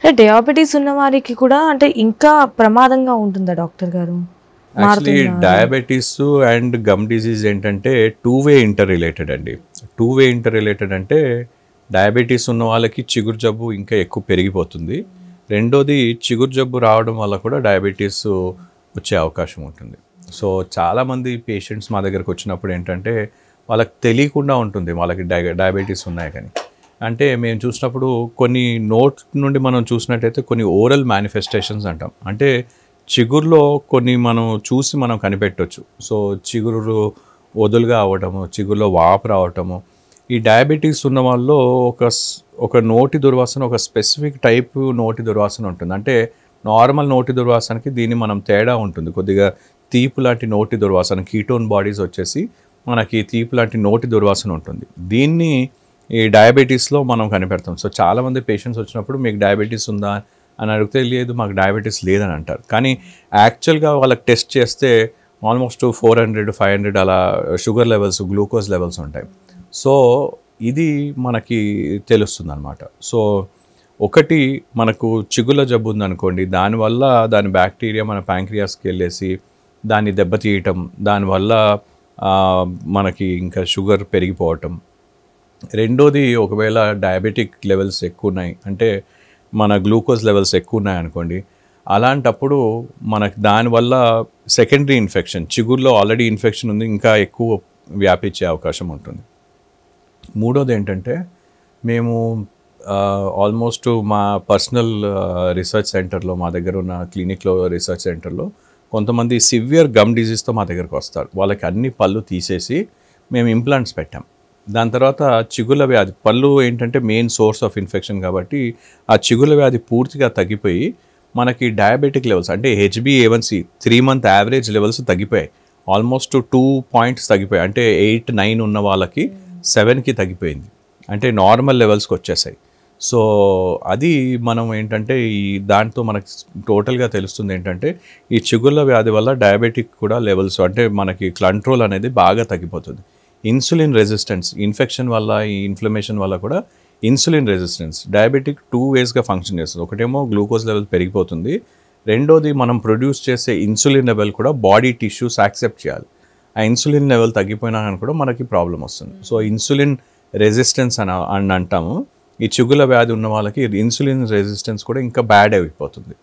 అంటే డయాబెటీస్ ఉన్న వారికి కూడా అంటే ఇంకా ప్రమాదంగా ఉంటుందా డాక్టర్ గారు? Actually diabetes and gum disease ఏంటంటే టూ-వే ఇంటర్ రిలేటెడ్ అండి. టూ-వే ఇంటర్ రిలేటెడ్ అంటే డయాబెటీస్ ఉన్న వాళ్ళకి చిగురు జబ్బు ఇంకా ఎక్కువ పెరిగిపోతుంది. రెండోది చిగురు జబ్బు రావడం వల్ల కూడా డయాబెటీస్ వచ్చే అవకాశం ఉంటుంది. సో చాలామంది పేషెంట్స్ మా దగ్గరకు వచ్చినప్పుడు ఏంటంటే వాళ్ళకి తెలియకుండా ఉంటుంది వాళ్ళకి డయాబెటీస్ ఉన్నాయి కానీ. అంటే మేము చూసినప్పుడు కొన్ని నోట్ నుండి మనం చూసినట్టయితే కొన్ని ఓరల్ మేనిఫెస్టేషన్స్ అంటాం. అంటే చిగురులో కొన్ని మనం చూసి మనం కనిపెట్టవచ్చు. సో చిగురు వదులుగా అవ్వటము, చిగురులో వాపు రావటము. ఈ డయాబెటీస్ ఉన్న వాళ్ళలో ఒక నోటి దుర్వాసన, ఒక స్పెసిఫిక్ టైప్ నోటి దుర్వాసన ఉంటుంది. అంటే నార్మల్ నోటి దుర్వాసనకి దీన్ని మనం తేడా ఉంటుంది. కొద్దిగా తీపు లాంటి నోటి దుర్వాసన, కీటోన్ బాడీస్ వచ్చేసి మనకి తీపు లాంటి నోటి దుర్వాసన ఉంటుంది. దీన్ని ఈ డయాబెటీస్లో మనం కనిపెడతాం. సో చాలామంది పేషెంట్స్ వచ్చినప్పుడు మీకు డయాబెటీస్ ఉందా అని అడిగితే లేదు మాకు డయాబెటీస్ లేదని అంటారు. కానీ యాక్చువల్గా వాళ్ళకి టెస్ట్ చేస్తే ఆల్మోస్ట్ 400, 500 అలా షుగర్ లెవెల్స్, గ్లూకోజ్ లెవెల్స్ ఉంటాయి. సో ఇది మనకి తెలుస్తుంది అనమాట. సో ఒకటి మనకు చిగుళ్ళ జబ్బు ఉందనుకోండి, దానివల్ల దాని బ్యాక్టీరియా మన ప్యాంక్రియాస్కి వెళ్ళేసి దాన్ని దెబ్బతీయటం, దానివల్ల మనకి ఇంకా షుగర్ పెరిగిపోవటం. రెండోది ఒకవేళ డయాబెటిక్ లెవెల్స్ ఎక్కువ ఉన్నాయి అంటే మన గ్లూకోజ్ లెవెల్స్ ఎక్కువ ఉన్నాయి అనుకోండి, అలాంటప్పుడు మనకు దానివల్ల సెకండరీ ఇన్ఫెక్షన్, చిగురులో ఆల్రెడీ ఇన్ఫెక్షన్ ఉంది ఇంకా ఎక్కువ వ్యాపించే అవకాశం ఉంటుంది. మూడోది ఏంటంటే మేము ఆల్మోస్ట్ మా పర్సనల్ రీసెర్చ్ సెంటర్లో, మా దగ్గర ఉన్న క్లినిక్లో రీసెర్చ్ సెంటర్లో కొంతమంది సివియర్ గమ్ డిజీజ్తో మా దగ్గరకు వస్తారు. వాళ్ళకి అన్ని పళ్ళు తీసేసి మేము ఇంప్లాంట్స్ పెట్టాం. దాని తర్వాత చిగుళ్ళ వ్యాధి, పళ్ళు ఏంటంటే మెయిన్ సోర్స్ ఆఫ్ ఇన్ఫెక్షన్ కాబట్టి ఆ చిగుళ్ళ వ్యాధి పూర్తిగా తగ్గిపోయి మనకి డయాబెటిక్ లెవెల్స్ అంటే HbA1c 3 month యావరేజ్ లెవెల్స్ తగ్గిపోయాయి. ఆల్మోస్ట్ 2 points తగ్గిపోయాయి. అంటే 8, 9 ఉన్న వాళ్ళకి 7కి తగ్గిపోయింది. అంటే నార్మల్ లెవెల్స్కి వచ్చేసాయి. సో అది మనం ఏంటంటే ఈ దాంతో మనకి టోటల్గా తెలుస్తుంది ఏంటంటే ఈ చిగుళ్ళ వ్యాధి వల్ల డయాబెటిక్ కూడా లెవెల్స్ అంటే మనకి కంట్రోల్ అనేది బాగా తగ్గిపోతుంది. ఇన్సులిన్ రెసిస్టెన్స్, ఇన్ఫెక్షన్ వల్ల, ఈ ఇన్ఫ్లమేషన్ వల్ల కూడా ఇన్సులిన్ రెసిస్టెన్స్, డయాబెటిక్ 2 waysగా ఫంక్షన్ చేస్తుంది. ఒకటేమో గ్లూకోజ్ లెవెల్ పెరిగిపోతుంది, రెండోది మనం ప్రొడ్యూస్ చేసే ఇన్సులిన్ లెవెల్ కూడా బాడీ టిష్యూస్ యాక్సెప్ట్ చేయాలి. ఆ ఇన్సులిన్ లెవెల్ తగ్గిపోయినా కానీ కూడా మనకి ప్రాబ్లం వస్తుంది. సో ఇన్సులిన్ రెసిస్టెన్స్ అని అంటాము. ఈ చిగుళ్ళ వ్యాధి ఉన్న వాళ్ళకి ఇన్సులిన్ రెసిస్టెన్స్ కూడా ఇంకా బ్యాడ్ అయిపోతుంది.